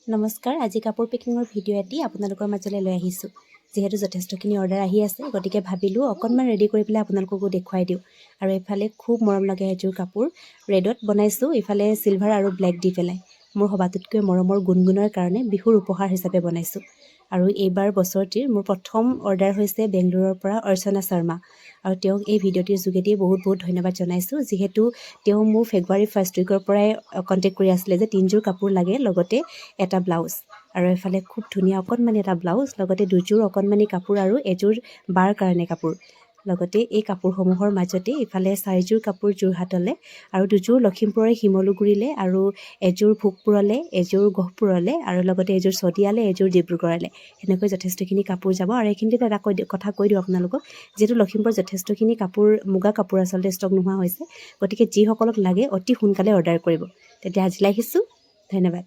নমস্কাৰ, আজি কাপোৰ পেকিঙৰ ভিডিঅ' এটি আপোনালোকৰ মাজলৈ লৈ আহিছোঁ। যিহেতু যথেষ্টখিনি অৰ্ডাৰ আহি আছে, গতিকে ভাবিলোঁ অকণমান ৰেডি কৰি পেলাই আপোনালোককো দেখুৱাই দিওঁ। আৰু এইফালে খুব মৰম লাগে এযোৰ কাপোৰ ৰেডত বনাইছোঁ, ইফালে চিলভাৰ আৰু ব্লেক দি পেলাই। মোৰ সবাতোতকৈ মৰমৰ গুণগুণৰ কাৰণে বিহুৰ উপহাৰ হিচাপে বনাইছোঁ। আৰু এইবাৰ বছৰটিৰ মোৰ প্ৰথম অৰ্ডাৰ হৈছে বেংগলোৰৰ পৰা অৰ্চনা শৰ্মা। আৰু তেওঁক এই ভিডিঅ'টিৰ যোগেদি বহুত ধন্যবাদ জনাইছোঁ, যিহেতু তেওঁ মোৰ ফেব্ৰুৱাৰী 1st উইকৰ পৰাই কণ্টেক্ট কৰি আছিলে যে 3যোৰ কাপোৰ লাগে, লগতে এটা ব্লাউজ। আৰু এফালে খুব ধুনীয়া অকণমানি এটা ব্লাউজ, লগতে 2যোৰ অকণমানি কাপোৰ আৰু এযোৰ বাৰ কাৰণে কাপোৰ। লগতে এই কাপোৰসমূহৰ মাজতে ইফালে 4যোৰ কাপোৰ যোৰহাটলৈ আৰু 2যোৰ লখিমপুৰৰ শিমলুগুৰিলৈ আৰু এযোৰ ভোগপুৰলৈ, এযোৰ গহপুৰলৈ আৰু লগতে এযোৰ চতিয়ালৈ, এযোৰ ডিব্ৰুগড়লৈ। সেনেকৈ যথেষ্টখিনি কাপোৰ যাব। আৰু এইখিনিতে এটা কথা কৈ দিওঁ আপোনালোকক, যিহেতু লখিমপুৰত যথেষ্টখিনি কাপোৰ মুগা কাপোৰ আচলতে ষ্টক নোহোৱা হৈছে, গতিকে যিসকলক লাগে অতি সোনকালে অৰ্ডাৰ কৰিব। তেতিয়া আজিলৈ আহিছোঁ, ধন্যবাদ।